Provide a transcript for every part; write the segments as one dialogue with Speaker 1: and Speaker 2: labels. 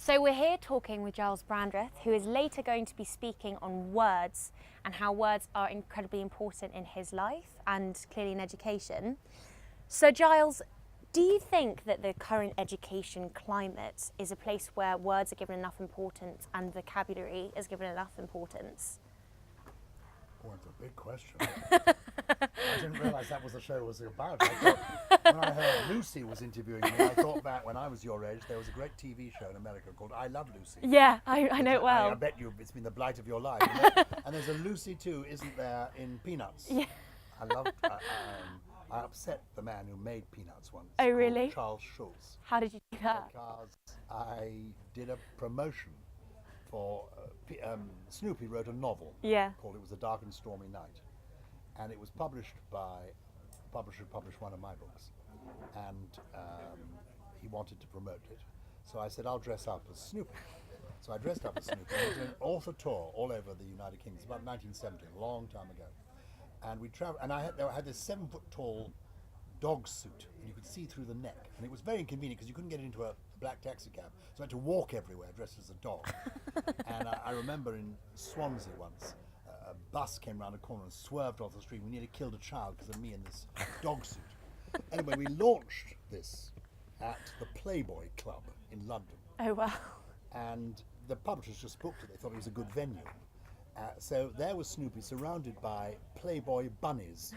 Speaker 1: So we're here talking with Gyles Brandreth, who is later going to be speaking on words and how words are incredibly important in his life and clearly in education. So Gyles, do you think that the current education climate is a place where words are given enough importance and vocabulary is given enough importance?
Speaker 2: Oh, it's a big question. I didn't realise that was the show was about. I thought, when I heard Lucy was interviewing me, I thought back when I was your age, there was a great TV show in America called I Love Lucy.
Speaker 1: Yeah, I know it well.
Speaker 2: I bet you it's been the blight of your life. And there's a Lucy too, isn't there, in Peanuts?
Speaker 1: Yeah.
Speaker 2: I upset the man who made Peanuts once.
Speaker 1: Oh, really?
Speaker 2: Charles Schulz.
Speaker 1: How did you do that?
Speaker 2: Because I did a promotion for Snoopy wrote a novel called It Was a Dark and Stormy Night, and it was published by a publisher who published one of my books, and he wanted to promote it, so I said I'll dress up as Snoopy. So I dressed up as Snoopy and did an author tour all over the United Kingdom. It's about 1970, a long time ago, and we traveled, and I had this 7-foot-tall dog suit, and you could see through the neck, and it was very inconvenient because you couldn't get into a black taxi cab, so I had to walk everywhere dressed as a dog. And I remember in Swansea once, a bus came round a corner and swerved off the street. We nearly killed a child because of me in this dog suit. Anyway, we launched this at the Playboy Club in London.
Speaker 1: Oh, wow.
Speaker 2: And the publishers just booked it. They thought it was a good venue. So there was Snoopy surrounded by Playboy bunnies.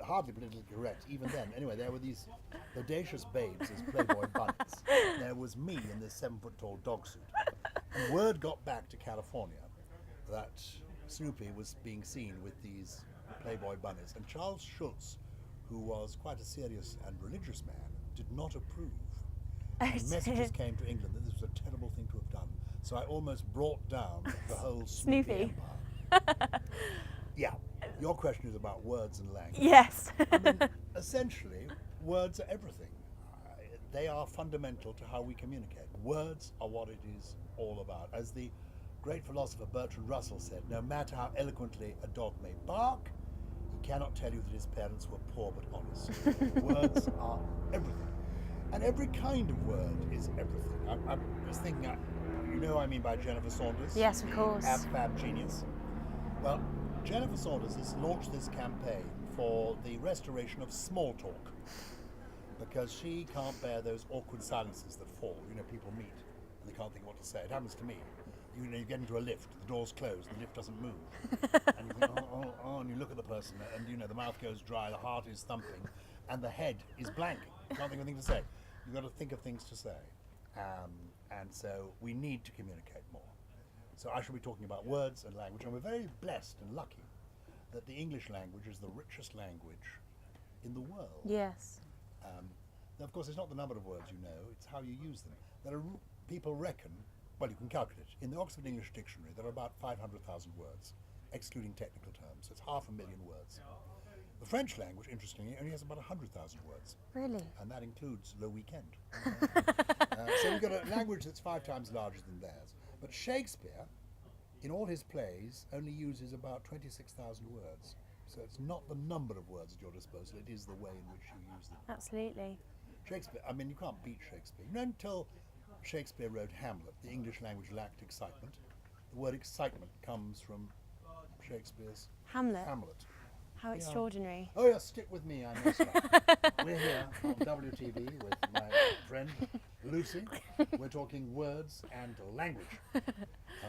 Speaker 2: Hardly politically correct even then. Anyway, there were these audacious babes as Playboy bunnies. There was me in this 7-foot-tall dog suit. And word got back to California that Snoopy was being seen with these Playboy bunnies. And Charles Schulz, who was quite a serious and religious man, did not approve. And messages came to England that this was a terrible thing to have done. So I almost brought down the whole Snoopy empire. Yeah. Your question is about words and language.
Speaker 1: Yes.
Speaker 2: I mean, essentially, words are everything. They are fundamental to how we communicate. Words are what it is all about. As the great philosopher Bertrand Russell said, no matter how eloquently a dog may bark, he cannot tell you that his parents were poor but honest. Words are everything. And every kind of word is everything. I was thinking, you know what I mean by Jennifer Saunders?
Speaker 1: Yes, of course.
Speaker 2: Fab genius. Well, Jennifer Saunders has launched this campaign for the restoration of small talk, because she can't bear those awkward silences that fall. You know, people meet and they can't think what to say. It happens to me. You know, you get into a lift, the door's closed, the lift doesn't move. And you think, oh, and you look at the person and, you know, the mouth goes dry, the heart is thumping, and the head is blank. You can't think of anything to say. You've got to think of things to say. And so we need to communicate more. So I shall be talking about words and language, and we're very blessed and lucky that the English language is the richest language in the world.
Speaker 1: Yes.
Speaker 2: Now, of course, it's not the number of words you know, it's how you use them. There are people reckon, well, you can calculate it. In the Oxford English Dictionary, there are about 500,000 words, excluding technical terms. So it's 500,000 words. The French language, interestingly, only has about 100,000 words.
Speaker 1: Really?
Speaker 2: And that includes le weekend. So we've got a language that's 5 times larger than theirs. But Shakespeare, in all his plays, only uses about 26,000 words. So it's not the number of words at your disposal, it is the way in which you use them.
Speaker 1: Absolutely.
Speaker 2: Shakespeare, I mean, you can't beat Shakespeare. You know, until Shakespeare wrote Hamlet, the English language lacked excitement. The word excitement comes from Shakespeare's
Speaker 1: Hamlet. How
Speaker 2: Yeah.
Speaker 1: extraordinary.
Speaker 2: Oh yeah, stick with me, I know stuff. We're here on WTV with my friend Lucy. We're talking words and language. And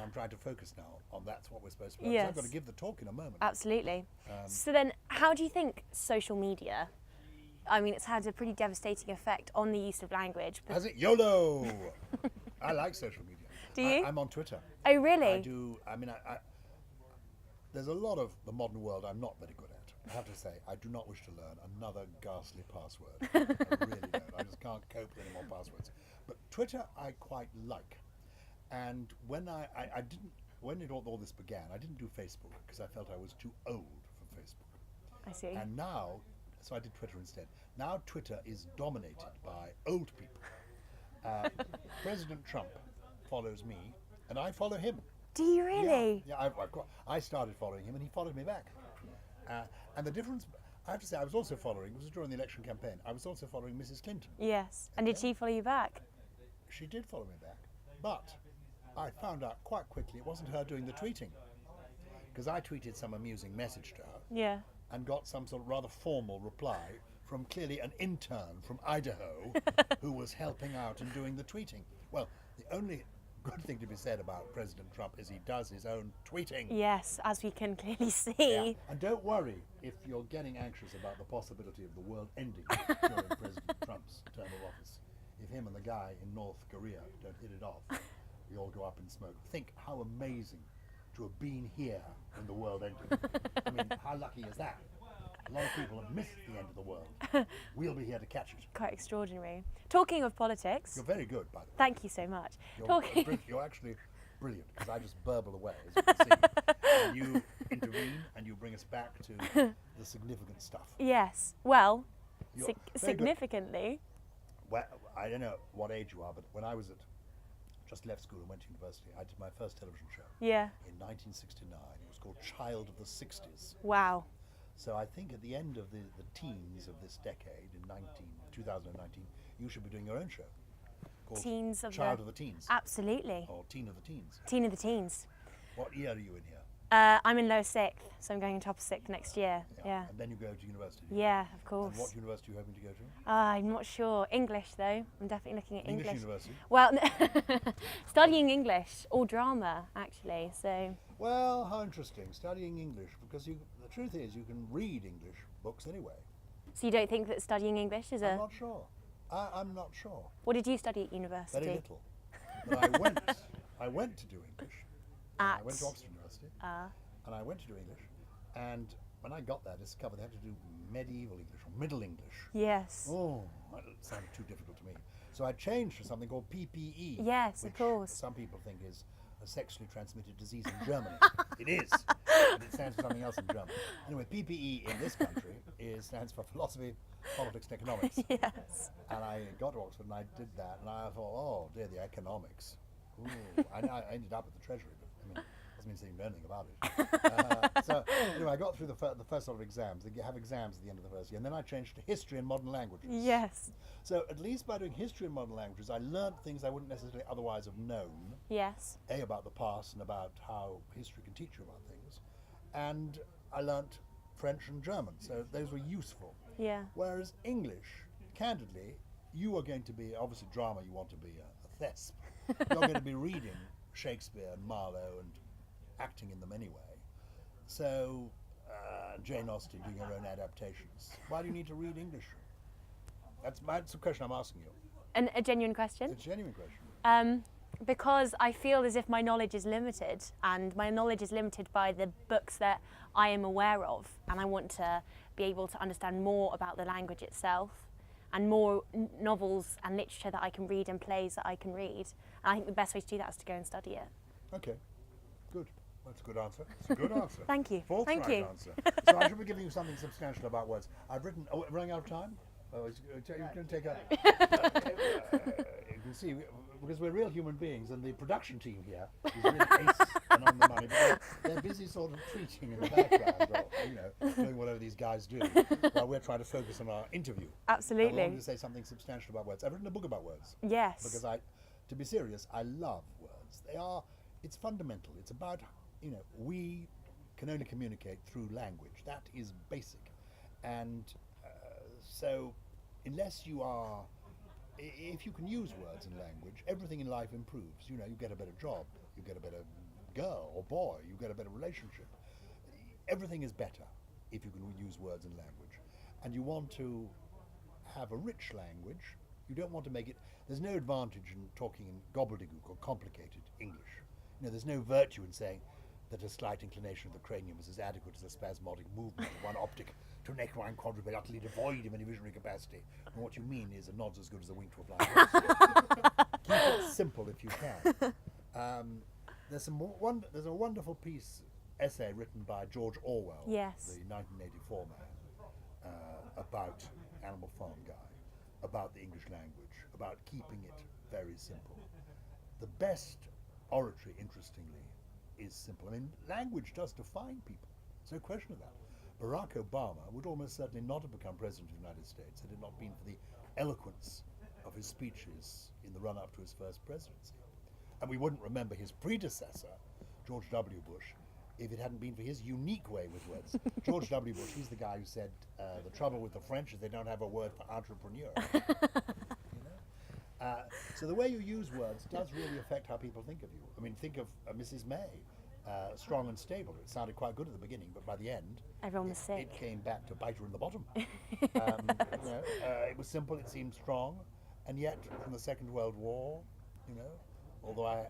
Speaker 2: I'm trying to focus now on that's what we're supposed to be.
Speaker 1: Yes.
Speaker 2: I've got to give the talk in a moment.
Speaker 1: Absolutely. So then, how do you think social media, I mean, it's had a pretty devastating effect on the use of language.
Speaker 2: Has it? YOLO! I like social media.
Speaker 1: Do you?
Speaker 2: I'm on Twitter.
Speaker 1: Oh, really?
Speaker 2: I do. I mean, there's a lot of the modern world I'm not very good at. I have to say, I do not wish to learn another ghastly password. I really don't. I just can't cope with any more passwords. But Twitter, I quite like. And when when all this began, I didn't do Facebook because I felt I was too old for Facebook.
Speaker 1: I see.
Speaker 2: And now, so I did Twitter instead. Now Twitter is dominated by old people. President Trump follows me, and I follow him.
Speaker 1: Do you really?
Speaker 2: Yeah, I started following him, and he followed me back. And the difference, I have to say, I was also following, this was during the election campaign, I was also following Mrs. Clinton.
Speaker 1: Yes. And did she follow you back?
Speaker 2: She did follow me back, but I found out quite quickly it wasn't her doing the tweeting, because I tweeted some amusing message to her.
Speaker 1: Yeah.
Speaker 2: And got some sort of rather formal reply from clearly an intern from Idaho who was helping out and doing the tweeting. Well, the only good thing to be said about President Trump is he does his own tweeting.
Speaker 1: Yes, as we can clearly see.
Speaker 2: Yeah. And don't worry if you're getting anxious about the possibility of the world ending during President Trump's term of office. If him and the guy in North Korea don't hit it off, we all go up in smoke. Think how amazing to have been here when the world ended. I mean, how lucky is that? A lot of people have missed the end of the world. We'll be here to catch it.
Speaker 1: Quite extraordinary. Talking of politics...
Speaker 2: You're very good, by the way.
Speaker 1: Thank you so much.
Speaker 2: You're actually brilliant, because I just burble away, as you can see. And you intervene, and you bring us back to the significant stuff.
Speaker 1: Yes. Well,
Speaker 2: You're
Speaker 1: significantly...
Speaker 2: Well, I don't know what age you are, but when I was just left school and went to university, I did my first television show.
Speaker 1: Yeah.
Speaker 2: In 1969. It was called Child of the 60s.
Speaker 1: Wow.
Speaker 2: So I think at the end of the teens of this decade, in 2019, you should be doing your own show called Child of the Teens.
Speaker 1: Absolutely.
Speaker 2: Or Teen of the Teens.
Speaker 1: Teen of the Teens.
Speaker 2: What year are you in here?
Speaker 1: I'm in lower sixth, so I'm going into upper sixth next year. Yeah.
Speaker 2: And then you go to university.
Speaker 1: Yeah, of course.
Speaker 2: And what university are you hoping to go to?
Speaker 1: I'm not sure. English, though. I'm definitely looking at English.
Speaker 2: English university?
Speaker 1: Well, studying English or drama, actually. So.
Speaker 2: Well, how interesting. Studying English, because the truth is you can read English books anyway.
Speaker 1: So you don't think that studying English is
Speaker 2: I'm not sure. I'm not sure.
Speaker 1: What did you study at university?
Speaker 2: Very little. But I went to do English. I went to Oxford University. And I went to do English. And when I got there, I discovered they had to do medieval English or Middle English.
Speaker 1: Yes.
Speaker 2: Oh, that sounded too difficult to me. So I changed to something called PPE.
Speaker 1: Yes,
Speaker 2: which
Speaker 1: of course.
Speaker 2: Some people think is a sexually transmitted disease in Germany. It is, but it stands for something else in German. Anyway, PPE in this country stands for Philosophy, Politics and Economics.
Speaker 1: Yes.
Speaker 2: And I got to Oxford and I did that, and I thought, oh dear, the economics. Ooh. I ended up at the Treasury, but I mean, doesn't mean saying anything about it. So anyway, I got through the first sort of exams. They have exams at the end of the first year, and then I changed to history and modern languages.
Speaker 1: Yes.
Speaker 2: So at least by doing history and modern languages, I learnt things I wouldn't necessarily otherwise have known.
Speaker 1: Yes.
Speaker 2: About the past and about how history can teach you about things. And I learnt French and German, so those were useful.
Speaker 1: Yeah.
Speaker 2: Whereas English, candidly, you are going to be, obviously drama, you want to be a thesp. You're going to be reading Shakespeare and Marlowe and acting in them anyway. So, Jane Austen doing her own adaptations. Why do you need to read English? That's the question I'm asking you.
Speaker 1: And a genuine question?
Speaker 2: It's a genuine question.
Speaker 1: Because I feel as if my knowledge is limited, and my knowledge is limited by the books that I am aware of, and I want to be able to understand more about the language itself, and more novels and literature that I can read and plays that I can read. And I think the best way to do that is to go and study it.
Speaker 2: Okay, good. That's a good answer. It's a good answer.
Speaker 1: Thank you.
Speaker 2: Thank you. Answer. So I should be giving you something substantial about words. I've written. Oh, running out of time. Oh, you can take a. You can see because we're real human beings, and the production team here is really ace and on the money. But they're busy sort of treating in the background, or doing whatever these guys do, while we're trying to focus on our interview.
Speaker 1: Absolutely.
Speaker 2: I wanted to say something substantial about words. I've written a book about words.
Speaker 1: Yes.
Speaker 2: Because to be serious, I love words. It's fundamental. It's about, we can only communicate through language. That is basic. And so unless if you can use words and language, everything in life improves. You get a better job, you get a better girl or boy, you get a better relationship. Everything is better if you can use words and language. And you want to have a rich language. You don't want to make it, there's no advantage in talking in gobbledygook or complicated English. There's no virtue in saying that a slight inclination of the cranium is as adequate as a spasmodic movement of one optic to an equine quadruped utterly devoid of any visionary capacity. And what you mean is a nod's as good as a wink to a flying horse. Keep it simple if you can. There's a wonderful essay written by George Orwell,
Speaker 1: yes,
Speaker 2: the 1984 man, about Animal Farm guy, about the English language, about keeping it very simple. The best oratory, interestingly, is simple. I mean, language does define people. There's no question of that. Barack Obama would almost certainly not have become president of the United States had it not been for the eloquence of his speeches in the run-up to his first presidency. And we wouldn't remember his predecessor, George W. Bush, if it hadn't been for his unique way with words. George W. Bush, he's the guy who said, the trouble with the French is they don't have a word for entrepreneur. So the way you use words does really affect how people think of you. I mean, think of Mrs. May, strong and stable. It sounded quite good at the beginning, but by the end,
Speaker 1: everyone was sick.
Speaker 2: It came back to bite her in the bottom. It was simple, it seemed strong, and yet from the Second World War, although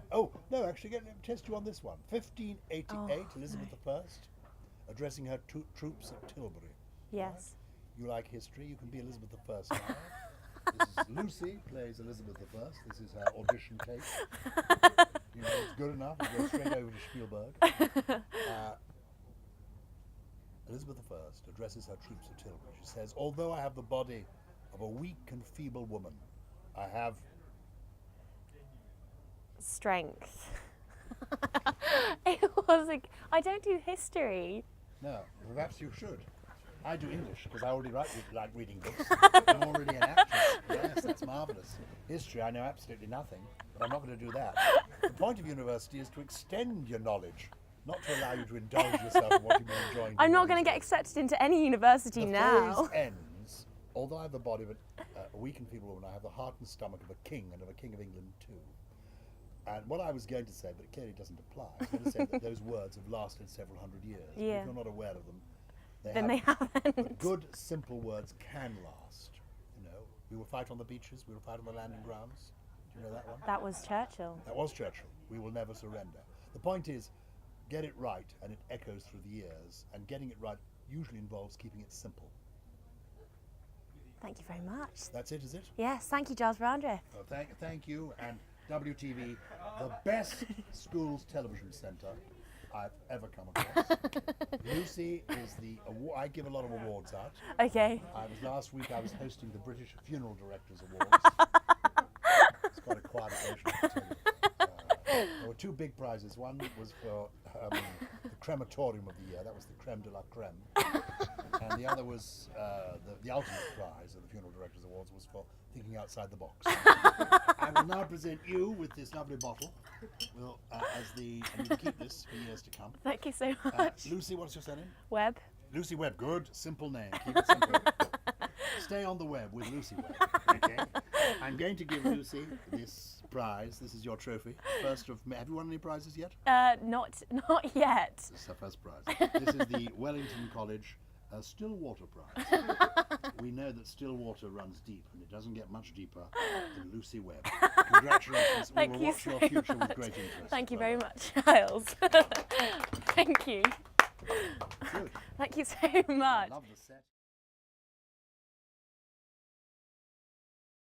Speaker 2: actually, get to test you on this one. 1588, Elizabeth I, addressing her troops at Tilbury.
Speaker 1: Yes.
Speaker 2: Right? You like history, you can be Elizabeth I now. This is Lucy, plays Elizabeth I. This is her audition tape. It's good enough. You go straight over to Spielberg. Elizabeth I addresses her troops at Tilbury. She says, although I have the body of a weak and feeble woman, I have
Speaker 1: strength. It was like, I don't do history.
Speaker 2: No, perhaps you should. I do English because I already like reading books. I'm already an actress. Yes, that's marvellous. History, I know absolutely nothing, but I'm not going to do that. The point of university is to extend your knowledge, not to allow you to indulge yourself in what you've been enjoying.
Speaker 1: I'm not going to get accepted into any university now.
Speaker 2: The phrase ends, although I have the body of a weak and feeble woman, I have the heart and stomach of a king, and of a king of England too. And what I was going to say, but it clearly doesn't apply, I was going to say that those words have lasted several hundred years.
Speaker 1: Yeah.
Speaker 2: If you're not aware of them,
Speaker 1: they haven't.
Speaker 2: But good, simple words can last. We will fight on the beaches, we will fight on the landing grounds. Do you know that one?
Speaker 1: That was Churchill.
Speaker 2: That was Churchill. We will never surrender. The point is, get it right, and it echoes through the years. And getting it right usually involves keeping it simple.
Speaker 1: Thank you very much.
Speaker 2: That's it, is it?
Speaker 1: Yes, thank you, Gyles Brandreth.
Speaker 2: Well, thank you, and WTV, the best schools television centre I've ever come across. Lucy is I give a lot of awards out.
Speaker 1: Okay.
Speaker 2: Last week I was hosting the British Funeral Directors Awards. It's quite a quiet occasion, I tell you. There were two big prizes. One was for the crematorium of the year. That was the creme de la creme. And the other was the ultimate prize of the Funeral Directors Awards was for thinking outside the box. I will now present you with this lovely bottle. And you can keep this for years to come.
Speaker 1: Thank you so much.
Speaker 2: Lucy, what's your surname?
Speaker 1: Webb.
Speaker 2: Lucy Webb, good, simple name. Keep it simple. Stay on the web with Lucy Webb. Okay. I'm going to give Lucy this prize. This is your trophy. First of, have you won any prizes yet?
Speaker 1: Not yet.
Speaker 2: This is her first prize. This is the Wellington College Stillwater Prize. We know that Stillwater runs deep, and it doesn't get much deeper than Lucy Webb. Congratulations.
Speaker 1: Thank
Speaker 2: we will
Speaker 1: you
Speaker 2: watch
Speaker 1: so
Speaker 2: your future
Speaker 1: much.
Speaker 2: with great interest.
Speaker 1: Thank you
Speaker 2: Well
Speaker 1: very
Speaker 2: done.
Speaker 1: much, Gyles. Thank you.
Speaker 2: Good.
Speaker 1: Thank you so much.
Speaker 2: I love the set.